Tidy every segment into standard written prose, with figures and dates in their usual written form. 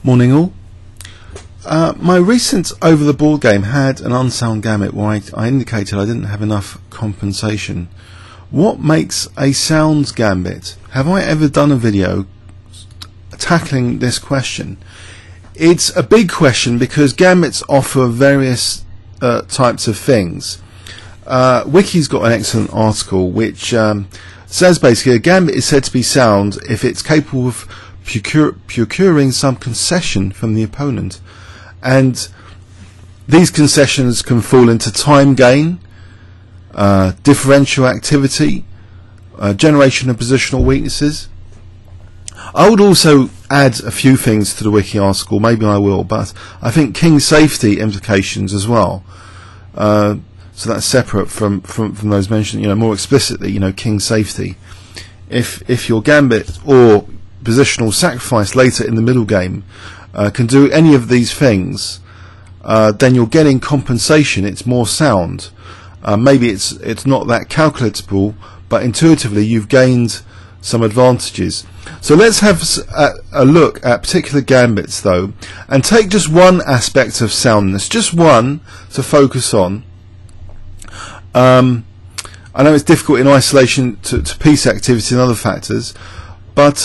Morning all. My recent over the board game had an unsound gambit where I indicated I didn't have enough compensation. What makes a sound gambit? Have I ever done a video tackling this question? It's a big question because gambits offer various types of things. Wiki's got an excellent article which says basically a gambit is said to be sound if it's capable of procuring some concession from the opponent, and these concessions can fall into time gain, differential activity, generation of positional weaknesses. I would also add a few things to the Wiki article, maybe I will, but I think king safety implications as well. So that's separate from those mentioned, more explicitly, king safety. If your gambit or positional sacrifice later in the middle game can do any of these things, then you're getting compensation. It's more sound. Maybe it's not that calculatable, but intuitively you've gained some advantages. So let's have a look at particular gambits though, and take just one aspect of soundness, just one to focus on. I know it's difficult in isolation to piece activity and other factors, but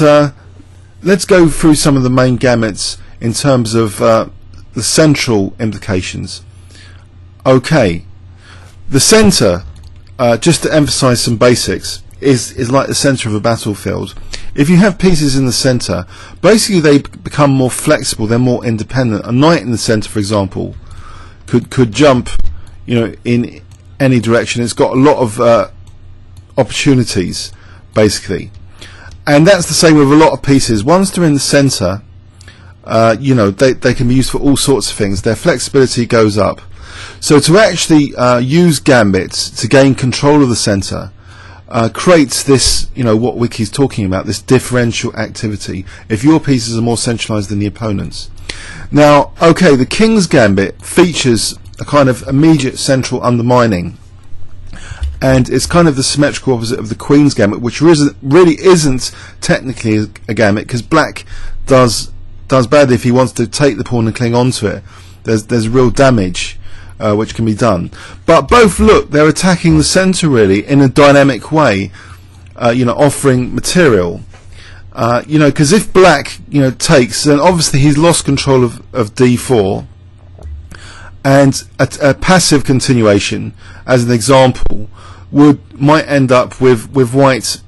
let's go through some of the main gambits in terms of the central implications. Okay, the centre, just to emphasise some basics, is like the centre of a battlefield. If you have pieces in the centre, basically they become more flexible, they're more independent. A knight in the centre, for example, could jump in any direction. It's got a lot of opportunities basically, and that's the same with a lot of pieces. Once they're in the centre, they can be used for all sorts of things. Their flexibility goes up. So to actually use gambits to gain control of the centre creates this, what Wiki's talking about, this differential activity if your pieces are more centralised than the opponent's. Now, okay, the King's Gambit features a kind of immediate central undermining, and it's kind of the symmetrical opposite of the Queen's Gambit, which really isn't technically a gambit, because black does badly if he wants to take the pawn and cling onto it. There's real damage which can be done. But both, look, they're attacking the centre really in a dynamic way, offering material. Because if black takes, then obviously he's lost control of d4, and a passive continuation, as an example, might end up with white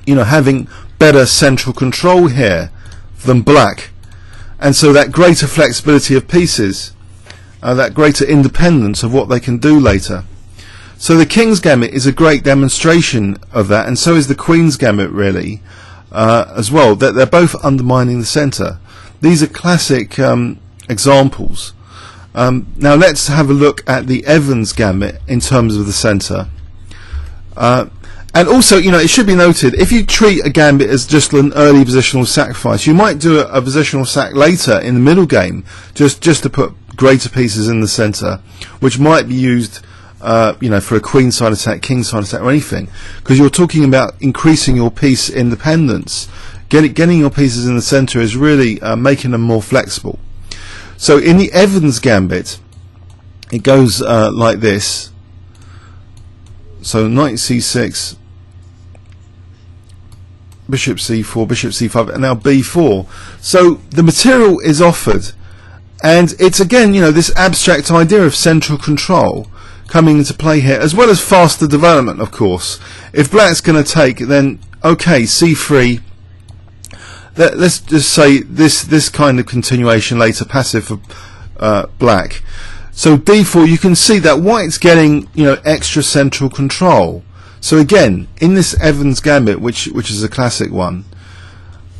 having better central control here than black, and so that greater flexibility of pieces, that greater independence of what they can do later. So the King's Gambit is a great demonstration of that, and so is the Queen's Gambit really as well. That they're both undermining the centre. These are classic examples. Now let's have a look at the Evans Gambit in terms of the centre. And also, it should be noted, if you treat a gambit as just an early positional sacrifice, you might do a positional sack later in the middle game, just to put greater pieces in the centre, which might be used, for a queen side attack, king side attack, or anything, because you're talking about increasing your piece independence. Getting your pieces in the centre is really making them more flexible. So in the Evans Gambit, it goes like this. So knight c6, bishop c4, bishop c5, and now b4. So the material is offered, and it's again, this abstract idea of central control coming into play here, as well as faster development, of course. If black's going to take, then okay, c3. Let's just say this kind of continuation later, passive for black. So d4, you can see that white's getting extra central control. So again, in this Evans Gambit, which is a classic one,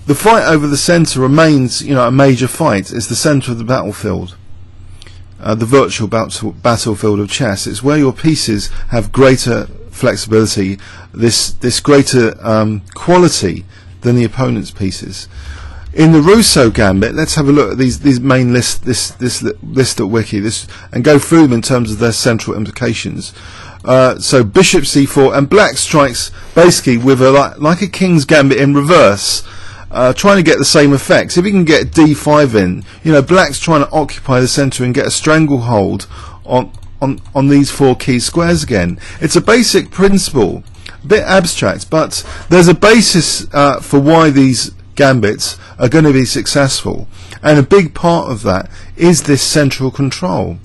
the fight over the centre remains a major fight. It's the centre of the battlefield, the virtual battlefield of chess. It's where your pieces have greater flexibility, this greater quality than the opponent's pieces. In the Rousseau Gambit, let's have a look at these main lists, this list at Wiki, and go through them in terms of their central implications. So bishop c4, and black strikes basically with like a King's Gambit in reverse. trying to get the same effects. If he can get d5 in, you know, black's trying to occupy the centre and get a stranglehold on these 4 key squares again. It's a basic principle, a bit abstract, but there's a basis for why these gambits are going to be successful, and a big part of that is this central control.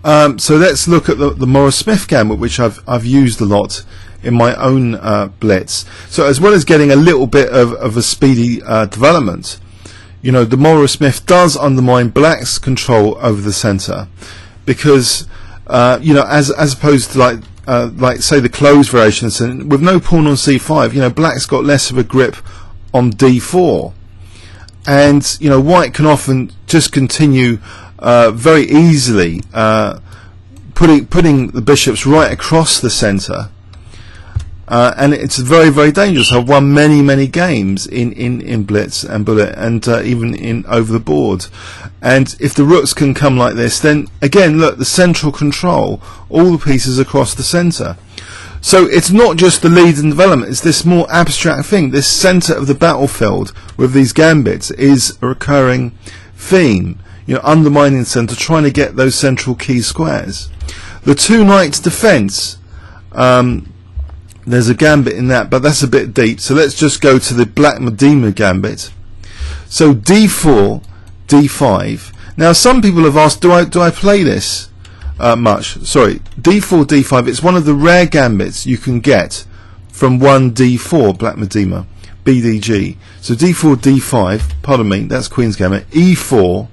So let's look at the Morris-Smith gambit, which I've used a lot in my own blitz. So as well as getting a little bit of a speedy development, you know, the Morris-Smith does undermine black's control over the centre, because you know, as opposed to like say the closed variations, and with no pawn on c5, you know, black's got less of a grip on d4, and you know, white can often just continue very easily putting the bishops right across the centre, and it's very, very dangerous. I've won many games in blitz and bullet, and even in over the board. And if the rooks can come like this, then again, look, the central control, all the pieces across the centre. So it's not just the lead and development, it's this more abstract thing. This centre of the battlefield with these gambits is a recurring theme. You know, undermining the centre, trying to get those central key squares. The 2 knights defence, there's a gambit in that, but that's a bit deep. So let's just go to the black Medina gambit. So d4, d5. Now some people have asked, do I play this much? Sorry, d4, d5. It's one of the rare gambits you can get from 1d4 black Medina, BDG. So d4, d5. Pardon me, that's Queen's gambit. e4.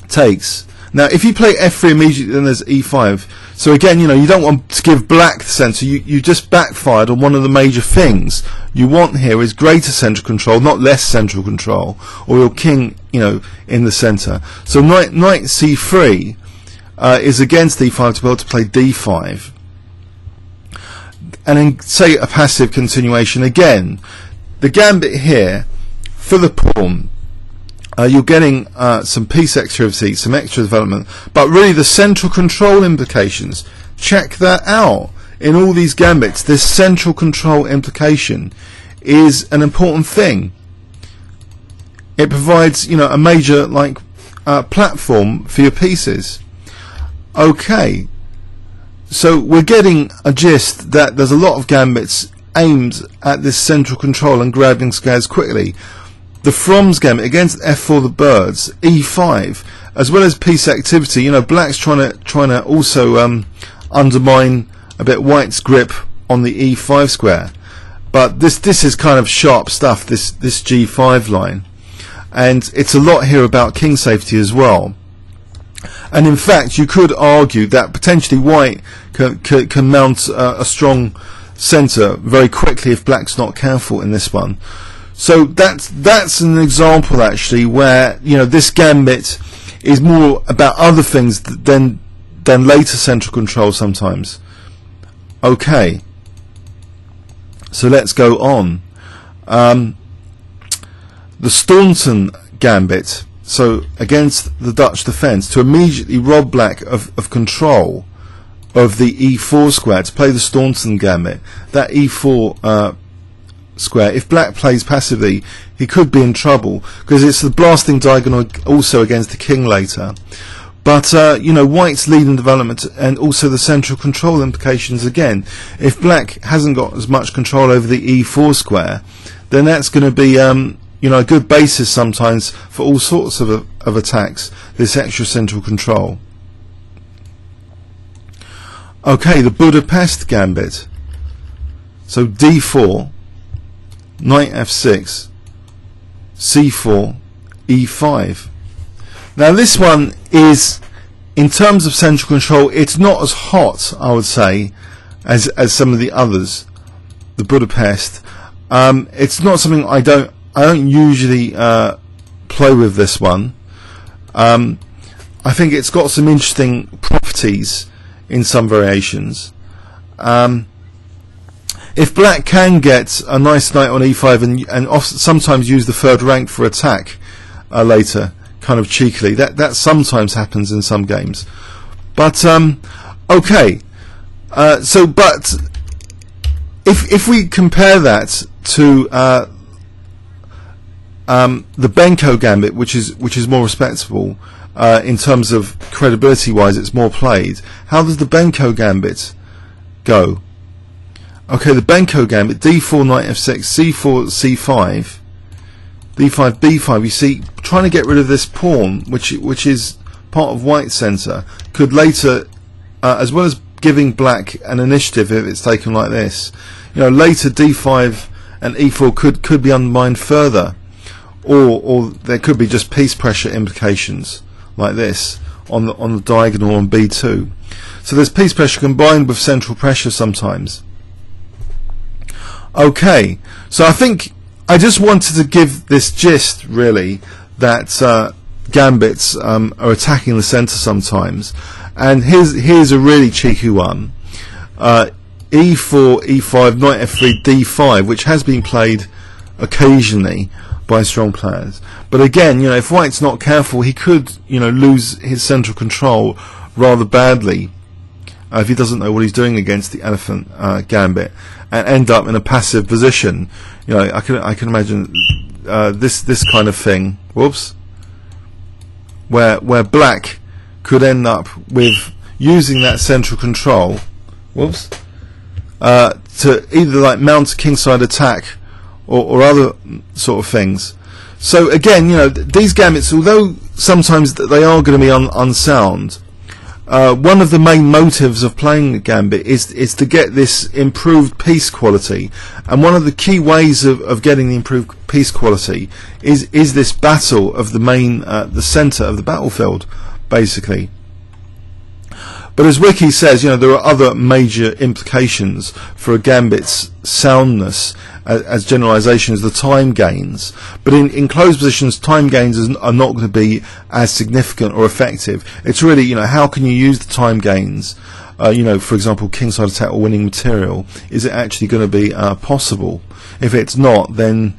Takes. Now if you play f3 immediately, then there's e5. So again, you know, you don't want to give black the centre. You just backfired on one of the major things you want here is greater central control, not less central control, or your king, you know, in the centre. So knight c3 is against e5 to be able to play d5, and then say a passive continuation again. The gambit here for the pawn. You're getting some piece activity, some extra development, but really the central control implications, check that out. In all these gambits, this central control implication is an important thing. It provides, you know, a major platform for your pieces. Okay, so we're getting a gist that there's a lot of gambits aimed at this central control and grabbing squares quickly. The From's gambit against f4 the birds, e5, as well as piece activity. You know, black's trying to also undermine a bit white's grip on the e5 square. But this is kind of sharp stuff, this g5 line, and it's a lot here about king safety as well. And in fact, you could argue that potentially white can mount a strong centre very quickly if black's not careful in this one. So that's an example actually where, you know, this gambit is more about other things than later central control sometimes. Okay, so let's go on. The Staunton gambit, so against the Dutch defence, to immediately rob black of control of the e4 square, to play the Staunton gambit. That e4 square, if black plays passively, he could be in trouble because it's the blasting diagonal also against the king later. But you know, white's lead in development and also the central control implications again. If black hasn't got as much control over the e4 square, then that's going to be you know, a good basis sometimes for all sorts of attacks, this extra central control. Okay, the Budapest gambit. So d4, knight f6, c4, e5. Now this one is, in terms of central control, it's not as hot, I would say, as some of the others. The Budapest. It's not something I don't usually play with this one. I think it's got some interesting properties in some variations. If black can get a nice knight on e5 and sometimes use the third rank for attack later, kind of cheekily, that sometimes happens in some games. But okay, but if we compare that to the Benko Gambit, which is more respectable in terms of credibility wise, it's more played. How does the Benko Gambit go? Okay, the Benko Gambit, d4 knight f6, c4 c5, d5 b5. You see, trying to get rid of this pawn, which is part of white's centre, could later, as well as giving black an initiative if it's taken like this, later d5 and e4 could be undermined further, or there could be just piece pressure implications like this on the diagonal on b2. So there's piece pressure combined with central pressure sometimes. Okay, so I think I just wanted to give this gist, really, that gambits are attacking the centre sometimes. And here's a really cheeky one. E4, E5, knight F3, D5, which has been played occasionally by strong players. But again, if white's not careful, he could, lose his central control rather badly if he doesn't know what he's doing against the elephant gambit, and end up in a passive position. I can imagine this kind of thing. Whoops. Where black could end up with using that central control, whoops, to either mount a kingside attack or other sort of things. So again, these gambits, although sometimes they are going to be unsound, one of the main motives of playing the gambit is to get this improved piece quality, and one of the key ways of getting the improved piece quality is this battle of the centre of the battlefield, basically. But as Wiki says, there are other major implications for a gambit's soundness as generalisations, the time gains. But in closed positions, time gains are not going to be as significant or effective. It's really, how can you use the time gains? For example, kingside attack or winning material. Is it actually going to be possible? If it's not, then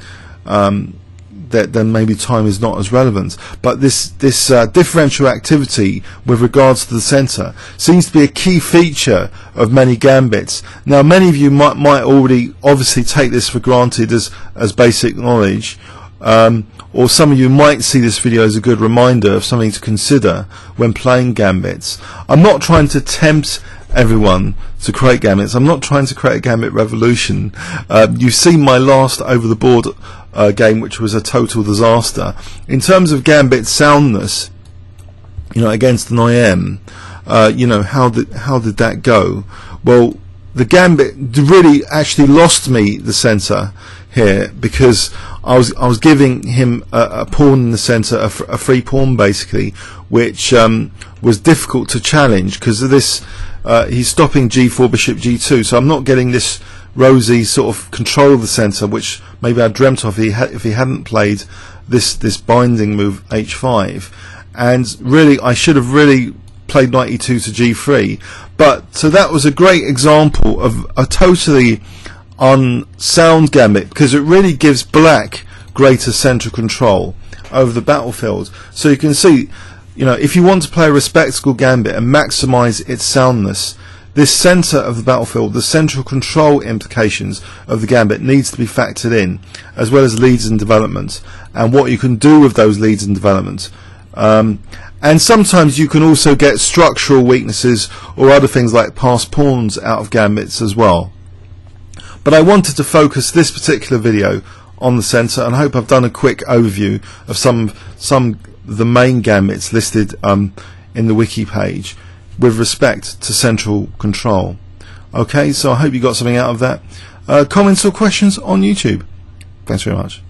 then maybe time is not as relevant. But this differential activity with regards to the centre seems to be a key feature of many gambits. Now, many of you might already obviously take this for granted as basic knowledge, or some of you might see this video as a good reminder of something to consider when playing gambits. I'm not trying to tempt everyone to create gambits. I'm not trying to create a gambit revolution. You've seen my last over the board game, which was a total disaster. In terms of gambit soundness, against an IM, how did that go? Well, the gambit really actually lost me the centre here, because I was giving him a pawn in the centre, a free pawn basically, which was difficult to challenge because of this. He's stopping g4, bishop g2, so I'm not getting this rosy sort of control of the centre, which maybe I dreamt of if he hadn't played this binding move h5. And really, I should have really played knight e2 to g3. But so that was a great example of a totally unsound gambit, because it really gives black greater central control over the battlefield. So you can see, if you want to play a respectable gambit and maximise its soundness, this centre of the battlefield, the central control implications of the gambit needs to be factored in, as well as leads and development, and what you can do with those leads and development. And sometimes you can also get structural weaknesses or other things like passed pawns out of gambits as well. But I wanted to focus this particular video on the centre, and I hope I've done a quick overview of some of the main gambits listed in the wiki page with respect to central control. Okay, so I hope you got something out of that. Comments or questions on YouTube? Thanks very much.